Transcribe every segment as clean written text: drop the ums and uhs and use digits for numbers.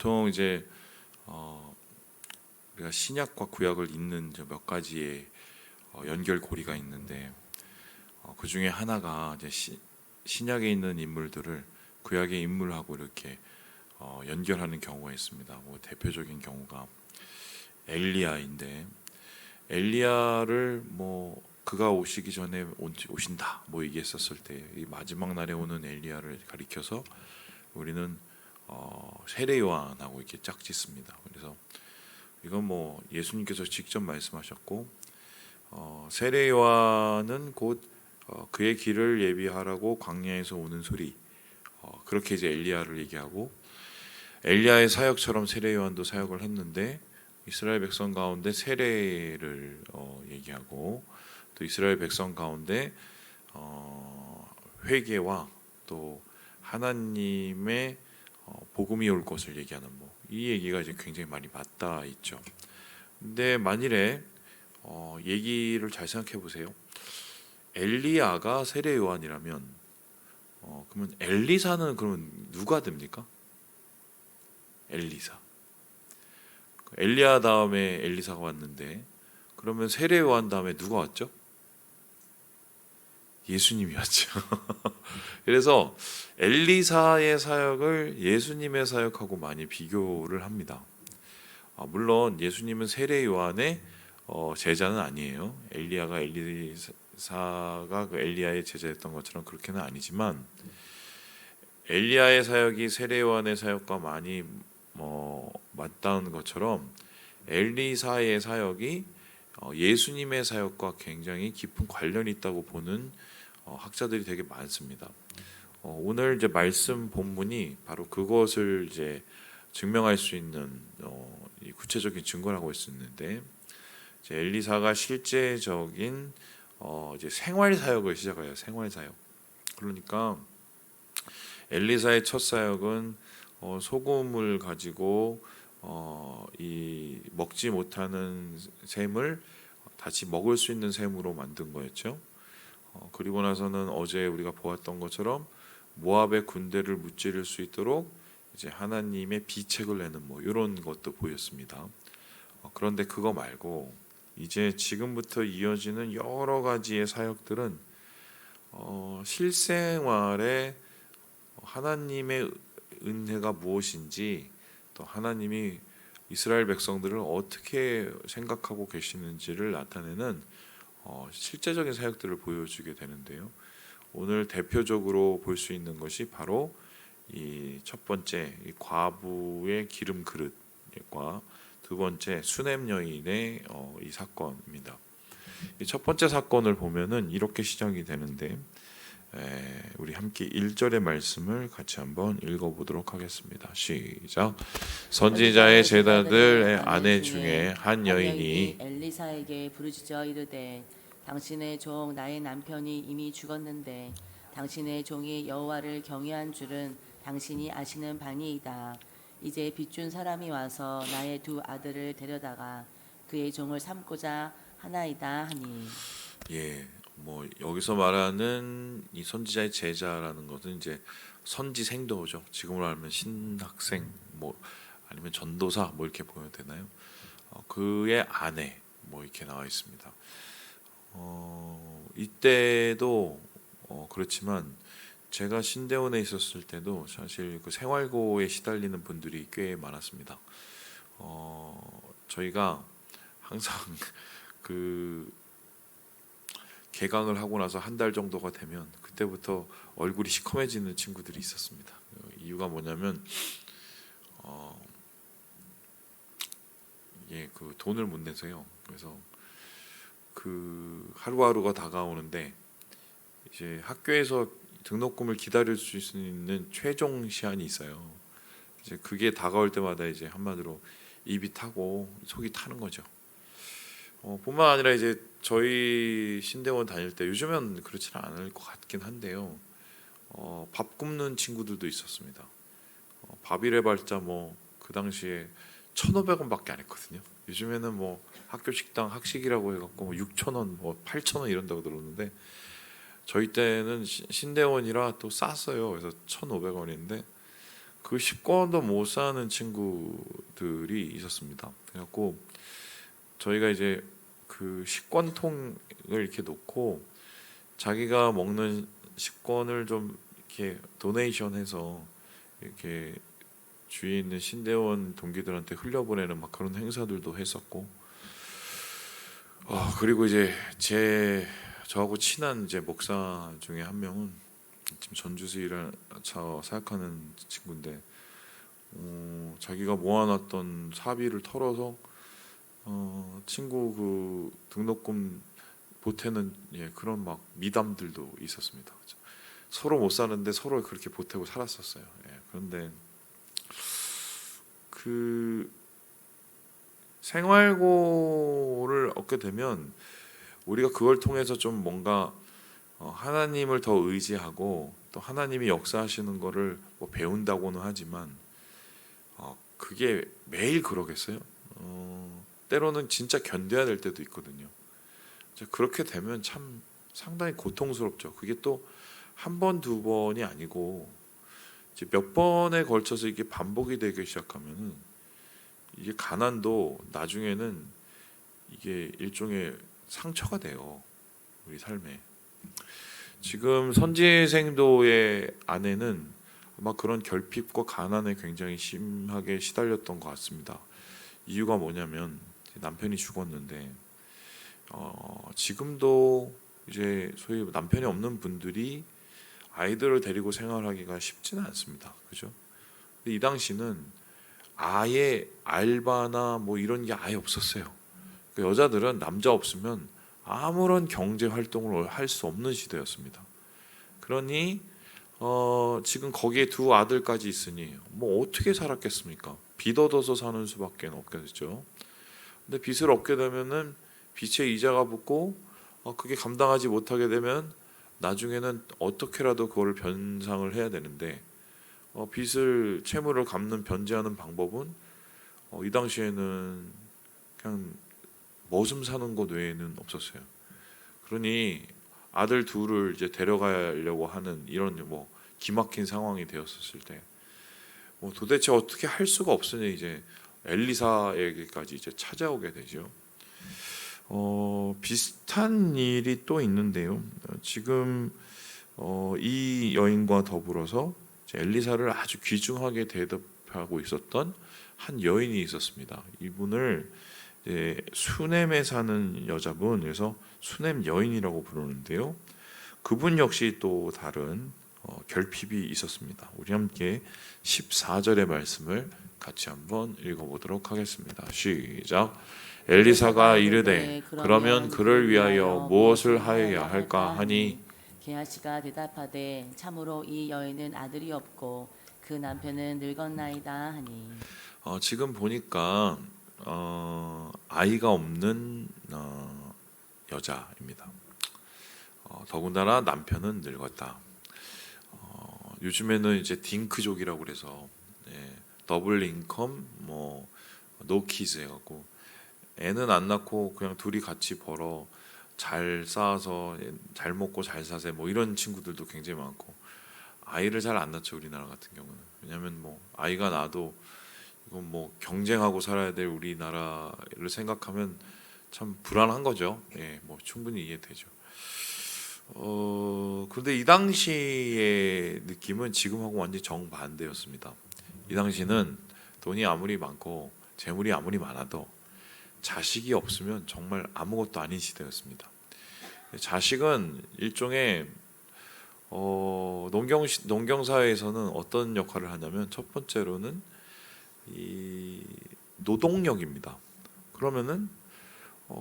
보통 이제 우리가 신약과 구약을 잇는 몇 가지의 연결고리가 있는데 그 중에 하나가 이제 신약에 있는 인물들을 구약의 인물하고 이렇게 연결하는 경우가 있습니다. 뭐 대표적인 경우가 엘리야인데 엘리야를 뭐 그가 오시기 전에 오신다 뭐 얘기했었을 때 이 마지막 날에 오는 엘리야를 가리켜서 우리는 세례 요한하고 이렇게 짝짓습니다. 그래서 이건 뭐 예수님께서 직접 말씀하셨고 세례 요한은 곧 그의 길을 예비하라고 광야에서 오는 소리 그렇게 이제 엘리야를 얘기하고 엘리야의 사역처럼 세례 요한도 사역을 했는데 이스라엘 백성 가운데 세례를 얘기하고 또 이스라엘 백성 가운데 회개와 또 하나님의 복음이 올 것을 얘기하는 뭐 이 얘기가 이제 굉장히 많이 맞닿아 있죠. 근데 만일에 얘기를 잘 생각해 보세요. 엘리야가 세례 요한이라면 그러면 엘리사는 그러면 누가 됩니까? 엘리사. 엘리야 다음에 엘리사가 왔는데 그러면 세례 요한 다음에 누가 왔죠? 예수님이 왔죠. 그래서 엘리사의 사역을 예수님의 사역하고 많이 비교를 합니다. 물론 예수님은 세례 요한의 제자는 아니에요. 엘리야가 엘리사가 그 엘리야의 제자였던 것처럼 그렇게는 아니지만 엘리야의 사역이 세례 요한의 사역과 많이 맞닿은 것처럼 엘리사의 사역이 예수님의 사역과 굉장히 깊은 관련이 있다고 보는 학자들이 되게 많습니다. 오늘 이제 말씀 본문이 바로 그것을 이제 증명할 수 있는 구체적인 증거라고 할 수 있는데 이제 엘리사가 실제적인 이제 생활 사역을 시작해요. 생활 사역. 그러니까 엘리사의 첫 사역은 소금을 가지고 이 먹지 못하는 샘을 다시 먹을 수 있는 샘으로 만든 거였죠. 그리고 나서는 어제 우리가 보았던 것처럼 모압의 군대를 무찌를 수 있도록 이제 하나님의 비책을 내는 뭐 이런 것도 보였습니다. 그런데 그거 말고 이제 지금부터 이어지는 여러 가지의 사역들은 실생활에 하나님의 은혜가 무엇인지 또 하나님이 이스라엘 백성들을 어떻게 생각하고 계시는지를 나타내는 실제적인 사역들을 보여주게 되는데요. 오늘 대표적으로 볼 수 있는 것이 바로 이 첫 번째 이 과부의 기름 그릇과 두 번째 수넴 여인의 이 사건입니다. 이 첫 번째 사건을 보면은 이렇게 시작이 되는데 우리 함께 1절의 말씀을 같이 한번 읽어보도록 하겠습니다. 시작. 선지자의 제자들의 아내 중에 한 여인이 엘리사에게 부르짖어 이르되 당신의 종 나의 남편이 이미 죽었는데 당신의 종이 여호와를 경외한 줄은 당신이 아시는 바니이다. 이제 빚준 사람이 와서 나의 두 아들을 데려다가 그의 종을 삼고자 하나이다 하니. 뭐 여기서 말하는 이 선지자의 제자라는 것은 이제 선지생도죠. 지금으로 알면 신학생 뭐 아니면 전도사 뭐 이렇게 보면 되나요? 그의 아내 뭐 이렇게 나와 있습니다. 이때도 그렇지만 제가 신대원에 있었을 때도 사실 그 생활고에 시달리는 분들이 꽤 많았습니다. 저희가 항상 그 개강을 하고 나서 한 달 정도가 되면 그때부터 얼굴이 시커매지는 친구들이 있었습니다. 이유가 뭐냐면 그 돈을 못 내서요. 그래서 그 하루하루가 다가오는데 이제 학교에서 등록금을 기다릴 수 있는 최종 시한이 있어요. 이제 그게 다가올 때마다 이제 한마디로 입이 타고 속이 타는 거죠. 뿐만 아니라 이제 저희 신대원 다닐 때 요즘은 그렇지는 않을 것 같긴 한데요. 밥 굶는 친구들도 있었습니다. 밥이래 봤자 뭐 그 당시에 1,500원밖에 안 했거든요. 요즘에는 뭐 학교 식당 학식이라고 해갖고 뭐 6,000원, 뭐 8,000원 이런다고 들었는데 저희 때는 신대원이라 또 쌌어요. 그래서 1,500원인데 그 10권도 못 사는 친구들이 있었습니다. 그래갖고 저희가 이제 그 10권통을 이렇게 놓고 자기가 먹는 10권을 좀 이렇게 도네이션해서 이렇게 주위에 있는 신대원 동기들한테 흘려보내는 막 그런 행사들도 했었고, 그리고 이제 저하고 친한 이제 목사 중에 한 명은 지금 전주시 일을 사역하는 친구인데, 자기가 모아놨던 사비를 털어서 친구 그 등록금 보태는 그런 막 미담들도 있었습니다. 서로 못 사는데 서로 그렇게 보태고 살았었어요. 그런데 그 생활고를 얻게 되면 우리가 그걸 통해서 좀 뭔가 하나님을 더 의지하고 또 하나님이 역사하시는 거를 뭐 배운다고는 하지만 그게 매일 그러겠어요? 때로는 진짜 견뎌야 될 때도 있거든요. 그렇게 되면 참 상당히 고통스럽죠. 그게 또 한 번, 두 번이 아니고 이제 몇 번에 걸쳐서 이게 반복이 되기 시작하면은 이게 가난도 나중에는 이게 일종의 상처가 돼요. 우리 삶에. 지금 선지생도의 아내는 아마 그런 결핍과 가난에 굉장히 심하게 시달렸던 것 같습니다. 이유가 뭐냐면 남편이 죽었는데 지금도 이제 소위 남편이 없는 분들이 아이들을 데리고 생활하기가 쉽지는 않습니다. 그죠? 근데 이 당시는 아예 알바나 뭐 이런 게 아예 없었어요. 그러니까 여자들은 남자 없으면 아무런 경제 활동을 할 수 없는 시대였습니다. 그러니 지금 거기에 두 아들까지 있으니 뭐 어떻게 살았겠습니까? 빚 얻어서 사는 수밖에 없겠죠. 근데 빚을 얻게 되면은 빚에 이자가 붙고 그게 감당하지 못하게 되면 나중에는 어떻게라도 그거를 변상을 해야 되는데 빚을 채무를 갚는 변제하는 방법은 이 당시에는 그냥 머슴 사는 것 외에는 없었어요. 그러니 아들 둘을 이제 데려가려고 하는 이런 뭐 기막힌 상황이 되었었을 때 뭐 도대체 어떻게 할 수가 없으니 이제 엘리사에게까지 이제 찾아오게 되죠. 비슷한 일이 또 있는데요. 지금 이 여인과 더불어서 엘리사를 아주 귀중하게 대접하고 있었던 한 여인이 있었습니다. 이분을 수넴에 사는 여자분, 그래서 수넴 여인이라고 부르는데요. 그분 역시 또 다른 결핍이 있었습니다. 우리 함께 14절의 말씀을 같이 한번 읽어보도록 하겠습니다. 시작. 엘리사가 이르되 그러면 그를 위하여 무엇을 하여야 할까 하니 게하시가 대답하되 참으로 이 여인은 아들이 없고 그 남편은 늙었나이다 하니. 지금 보니까 아이가 없는 여자입니다. 더군다나 남편은 늙었다. 요즘에는 이제 딩크족이라고 그래서 더블 인컴 뭐 노키즈 해갖고 애는 안 낳고 그냥 둘이 같이 벌어 잘 쌓아서 잘 먹고 잘 사세 뭐 이런 친구들도 굉장히 많고 아이를 잘 안 낳죠. 우리나라 같은 경우는. 왜냐하면 뭐 아이가 나도 이건 뭐 경쟁하고 살아야 될 우리나라를 생각하면 참 불안한 거죠. 뭐 충분히 이해되죠. 그런데 이 당시의 느낌은 지금하고 완전히 정반대였습니다. 이 당시는 돈이 아무리 많고 재물이 아무리 많아도 자식이 없으면 정말 아무것도 아닌 시대였습니다. 자식은 일종의 농경 사회에서는 어떤 역할을 하냐면 첫 번째로는 이 노동력입니다. 그러면은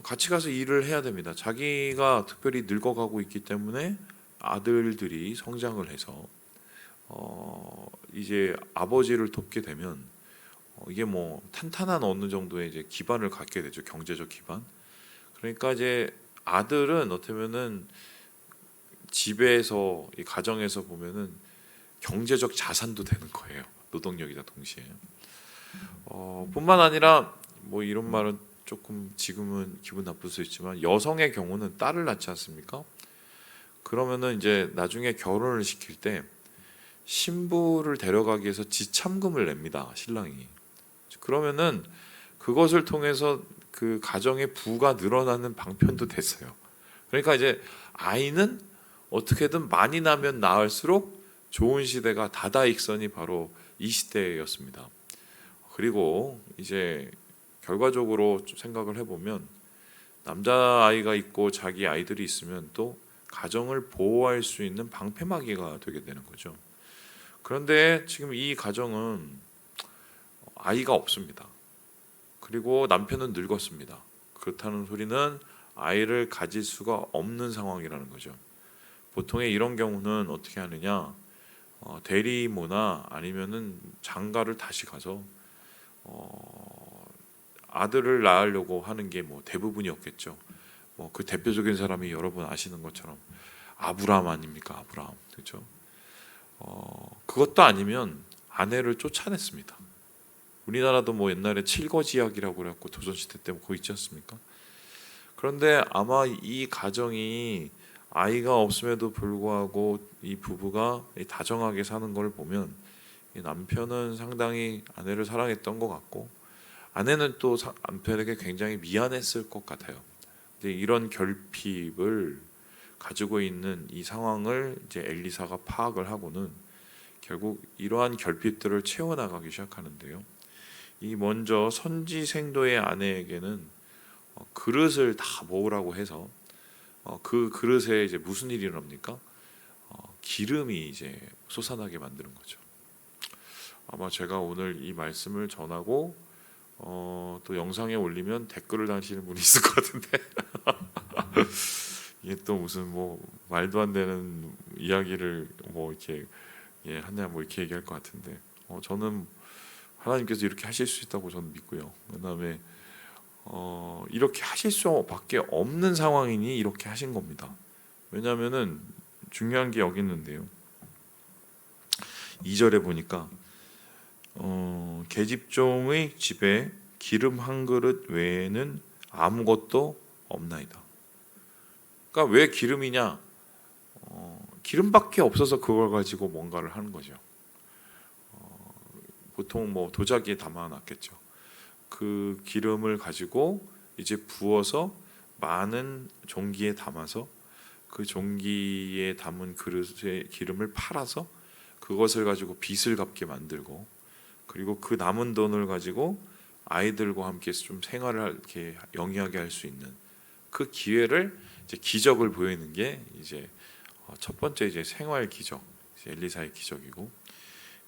같이 가서 일을 해야 됩니다. 자기가 특별히 늙어가고 있기 때문에 아들들이 성장을 해서 이제 아버지를 돕게 되면 이게 뭐 탄탄한 어느 정도의 이제 기반을 갖게 되죠. 경제적 기반. 그러니까 이제 아들은 어쩌면은 집에서 이 가정에서 보면은 경제적 자산도 되는 거예요. 노동력이다 동시에. 뿐만 아니라 뭐 이런 말은 조금 지금은 기분 나쁠 수 있지만 여성의 경우는 딸을 낳지 않습니까? 그러면은 이제 나중에 결혼을 시킬 때 신부를 데려가기 위해서 지참금을 냅니다. 신랑이. 그러면은 그것을 통해서 그 가정의 부가 늘어나는 방편도 됐어요. 그러니까 이제 아이는 어떻게든 많이 나면 나을수록 좋은 시대가 다다익선이 바로 이 시대였습니다. 그리고 이제 결과적으로 좀 생각을 해보면 남자아이가 있고 자기 아이들이 있으면 또 가정을 보호할 수 있는 방패막이가 되게 되는 거죠. 그런데 지금 이 가정은 아이가 없습니다. 그리고 남편은 늙었습니다. 그렇다는 소리는 아이를 가질 수가 없는 상황이라는 거죠. 보통의 이런 경우는 어떻게 하느냐, 대리모나 아니면은 장가를 다시 가서 아들을 낳으려고 하는 게 뭐 대부분이었겠죠. 뭐 그 대표적인 사람이 여러분 아시는 것처럼 아브라함 아닙니까? 아브라함, 그렇죠? 그것도 아니면 아내를 쫓아냈습니다. 우리나라도 뭐 옛날에 칠거지약이라고 그래갖고 조선시대 때 그거 있지 않습니까? 그런데 아마 이 가정이 아이가 없음에도 불구하고 이 부부가 다정하게 사는 걸 보면 이 남편은 상당히 아내를 사랑했던 것 같고 아내는 또 남편에게 굉장히 미안했을 것 같아요. 근데 이런 결핍을 가지고 있는 이 상황을 이제 엘리사가 파악을 하고는 결국 이러한 결핍들을 채워나가기 시작하는데요. 이 먼저 선지생도의 아내에게는 그릇을 다 모으라고 해서 그 그릇에 이제 무슨 일이 일어납니까? 기름이 이제 솟아나게 만드는 거죠. 아마 제가 오늘 이 말씀을 전하고 또 영상에 올리면 댓글을 다시는 분이 있을 것 같은데 이게 또 무슨 뭐 말도 안 되는 이야기를 뭐 이렇게 하냐 뭐 이렇게 얘기할 것 같은데 저는 하나님께서 이렇게 하실 수 있다고 저는 믿고요. 그다음에 이렇게 하실 수밖에 없는 상황이니 이렇게 하신 겁니다. 왜냐하면은 중요한 게 여기 있는데요. 2절에 보니까 계집종의 집에 기름 한 그릇 외에는 아무것도 없나이다. 그러니까 왜 기름이냐? 기름밖에 없어서 그걸 가지고 뭔가를 하는 거죠. 보통 뭐 도자기에 담아놨겠죠. 그 기름을 가지고 이제 부어서 많은 종기에 담아서 그 종기에 담은 그릇에 기름을 팔아서 그것을 가지고 빚을 갚게 만들고 그리고 그 남은 돈을 가지고 아이들과 함께 좀 생활을 이렇게 영위하게 할 수 있는 그 기회를 이제 기적을 보이는 게 이제 첫 번째 이제 생활 기적, 이제 엘리사의 기적이고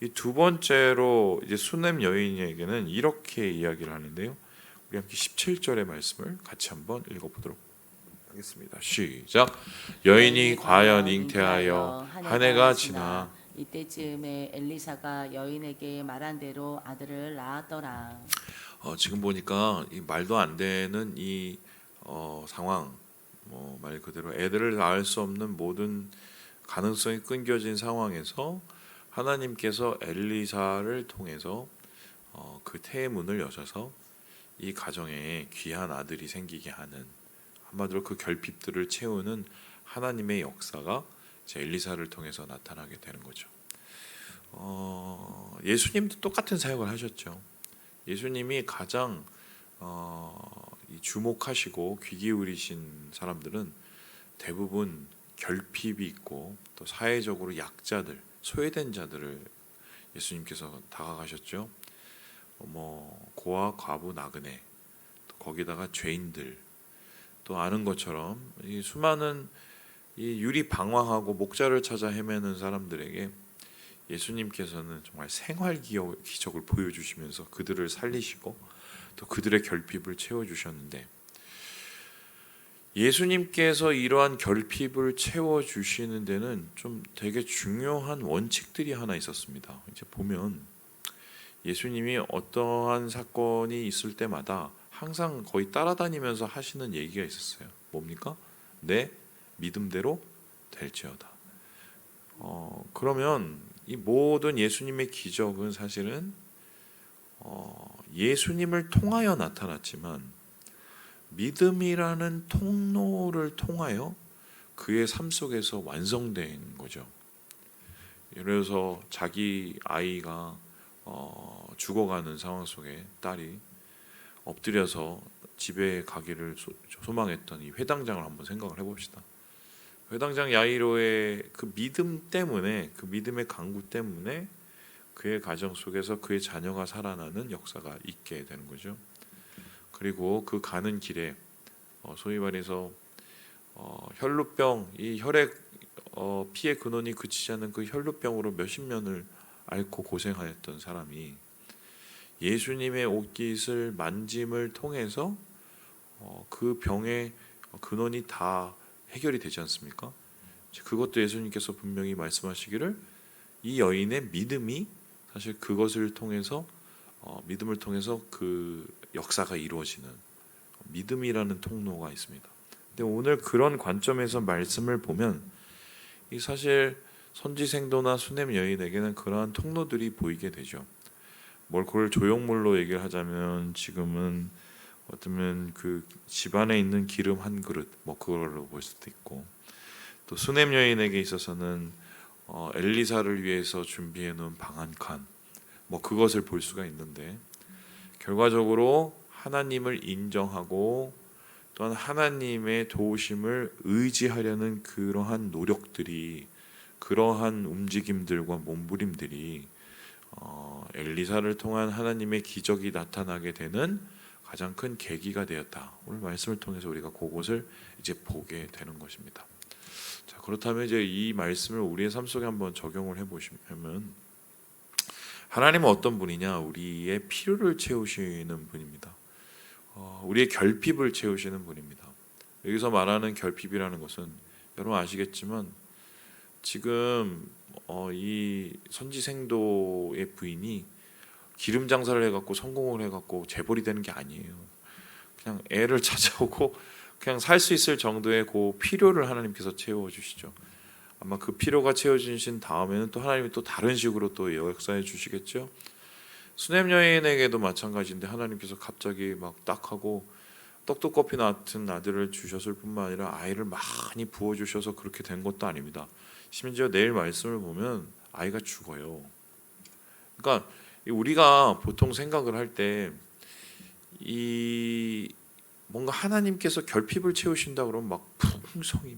이 두 번째로 이제 수넴 여인에게는 이렇게 이야기를 하는데요. 우리 함께 17절의 말씀을 같이 한번 읽어보도록 하겠습니다. 시작. 여인이 과연 잉태하여 한 해가 지나 이때쯤에 엘리사가 여인에게 말한 대로 아들을 낳았더라. 지금 보니까 이 말도 안 되는 이 상황, 말 그대로 애들을 낳을 수 없는 모든 가능성이 끊겨진 상황에서 하나님께서 엘리사를 통해서 그 태의 문을 여셔서 이 가정에 귀한 아들이 생기게 하는 한마디로 그 결핍들을 채우는 하나님의 역사가 이제 엘리사를 통해서 나타나게 되는 거죠. 예수님도 똑같은 사역을 하셨죠. 예수님이 가장 주목하시고 귀 기울이신 사람들은 대부분 결핍이 있고 또 사회적으로 약자들, 소외된 자들을 예수님께서 다가가셨죠. 고아, 과부, 나그네, 또 거기다가 죄인들, 또 아는 것처럼 이 수많은 이 유리방황하고 목자를 찾아 헤매는 사람들에게 예수님께서는 정말 생활 기적을 보여주시면서 그들을 살리시고 또 그들의 결핍을 채워주셨는데 예수님께서 이러한 결핍을 채워주시는 데는 좀 되게 중요한 원칙들이 하나 있었습니다. 이제 보면 예수님이 어떠한 사건이 있을 때마다 항상 거의 따라다니면서 하시는 얘기가 있었어요. 뭡니까? 내 믿음대로 될지어다. 그러면 이 모든 예수님의 기적은 사실은 예수님을 통하여 나타났지만 믿음이라는 통로를 통하여 그의 삶 속에서 완성된 거죠. 예를 들어서 자기 아이가 죽어가는 상황 속에 딸이 엎드려서 집에 가기를 소망했던 이 회당장을 한번 생각을 해봅시다. 회당장 야이로의 그 믿음 때문에, 그 믿음의 강구 때문에 그의 가정 속에서 그의 자녀가 살아나는 역사가 있게 되는 거죠. 그리고 그 가는 길에 소위 말해서 혈루병, 이 혈액 피의 근원이 그치지 않는 그 혈루병으로 몇십 년을 앓고 고생하였던 사람이 예수님의 옷깃을 만짐을 통해서 그 병의 근원이 다 해결이 되지 않습니까? 그것도 예수님께서 분명히 말씀하시기를 이 여인의 믿음이 사실 그것을 통해서 믿음을 통해서 그 역사가 이루어지는 믿음이라는 통로가 있습니다. 근데 오늘 그런 관점에서 말씀을 보면 이 사실 선지생도나 수냄 여인에게는 그러한 통로들이 보이게 되죠. 그걸 조형물로 얘기를 하자면 지금은 어쩌면 그 집안에 있는 기름 한 그릇 그걸로 볼 수도 있고, 또 수냄 여인에게 있어서는 엘리사를 위해서 준비해 놓은 방 한 칸 그것을 볼 수가 있는데, 결과적으로 하나님을 인정하고 또한 하나님의 도우심을 의지하려는 그러한 노력들이, 그러한 움직임들과 몸부림들이 엘리사를 통한 하나님의 기적이 나타나게 되는 가장 큰 계기가 되었다. 오늘 말씀을 통해서 우리가 그것을 이제 보게 되는 것입니다. 자, 그렇다면 이제 이 말씀을 우리의 삶 속에 한번 적용을 해보시면, 하나님은 어떤 분이냐? 우리의 필요를 채우시는 분입니다. 우리의 결핍을 채우시는 분입니다. 여기서 말하는 결핍이라는 것은 여러분 아시겠지만 지금 이 선지생도의 부인이 기름 장사를 해갖고 성공을 해갖고 재벌이 되는 게 아니에요. 그냥 애를 찾아오고 그냥 살 수 있을 정도의 그 필요를 하나님께서 채워주시죠. 아마 그 필요가 채워주신 다음에는 또 하나님이 또 다른 식으로 또 역사해 주시겠죠. 수냄 여인에게도 마찬가지인데 하나님께서 갑자기 딱 하고 떡도 커피 같은 아들을 주셨을 뿐만 아니라 아이를 많이 부어주셔서 그렇게 된 것도 아닙니다. 심지어 내일 말씀을 보면 아이가 죽어요. 그러니까 우리가 보통 생각을 할 때 이 뭔가 하나님께서 결핍을 채우신다 그러면 풍성이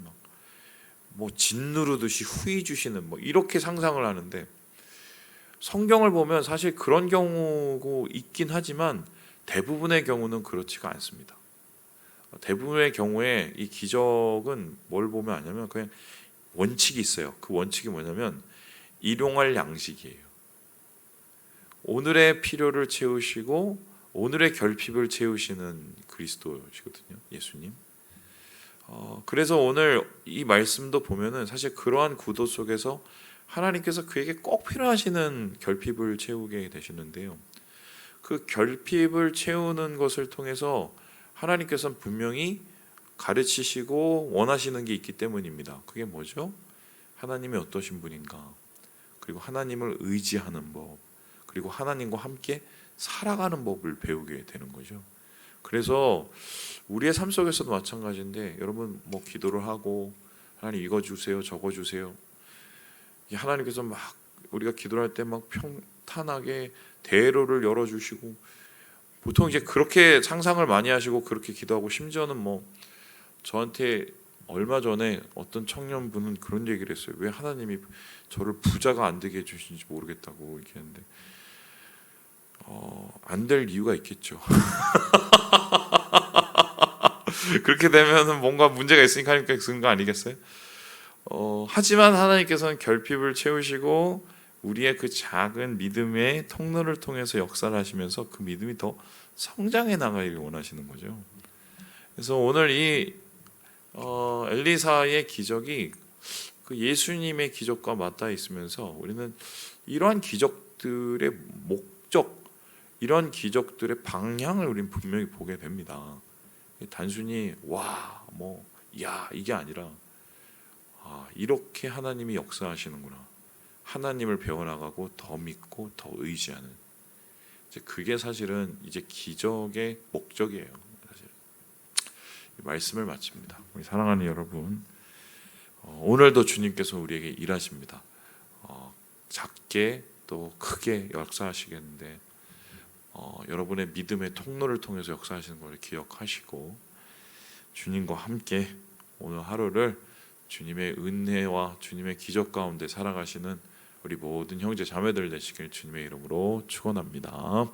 짓누르듯이 후이 주시는 이렇게 상상을 하는데, 성경을 보면 사실 그런 경우고 있긴 하지만 대부분의 경우는 그렇지가 않습니다. 대부분의 경우에 이 기적은 뭘 보면 아냐면 그냥 원칙이 있어요. 그 원칙이 뭐냐면 일용할 양식이에요. 오늘의 필요를 채우시고 오늘의 결핍을 채우시는 그리스도시거든요, 예수님. 그래서 오늘 이 말씀도 보면은 사실 그러한 구도 속에서 하나님께서 그에게 꼭 필요하시는 결핍을 채우게 되시는데요. 그 결핍을 채우는 것을 통해서 하나님께서는 분명히 가르치시고 원하시는 게 있기 때문입니다. 그게 뭐죠? 하나님이 어떠신 분인가, 그리고 하나님을 의지하는 법, 그리고 하나님과 함께 살아가는 법을 배우게 되는 거죠. 그래서 우리의 삶 속에서도 마찬가지인데, 여러분 기도를 하고 하나님 이거 주세요, 저거 주세요. 하나님께서 우리가 기도를 할 때 평탄하게 대로를 열어주시고, 보통 이제 그렇게 상상을 많이 하시고 그렇게 기도하고, 심지어는 저한테 얼마 전에 어떤 청년분은 그런 얘기를 했어요. 왜 하나님이 저를 부자가 안 되게 해주신지 모르겠다고 이렇게 했는데, 안 될 이유가 있겠죠. 그렇게 되면은 뭔가 문제가 있으니까 하나님께서 그런 거 아니겠어요? 하지만 하나님께서는 결핍을 채우시고 우리의 그 작은 믿음의 통로를 통해서 역사를 하시면서 그 믿음이 더 성장해 나가기를 원하시는 거죠. 그래서 오늘 이 엘리사의 기적이 그 예수님의 기적과 맞닿아 있으면서 우리는 이러한 기적들의 목적, 이런 기적들의 방향을 우리는 분명히 보게 됩니다. 단순히 야 이게 아니라 이렇게 하나님이 역사하시는구나, 하나님을 배워나가고 더 믿고 더 의지하는, 이제 그게 사실은 이제 기적의 목적이에요. 사실 이 말씀을 마칩니다. 우리 사랑하는 여러분, 오늘도 주님께서 우리에게 일하십니다. 작게 또 크게 역사하시겠는데 여러분의 믿음의 통로를 통해서 역사하시는 걸 기억하시고 주님과 함께 오늘 하루를 주님의 은혜와 주님의 기적 가운데 살아가시는 우리 모든 형제 자매들 되시길 주님의 이름으로 축원합니다.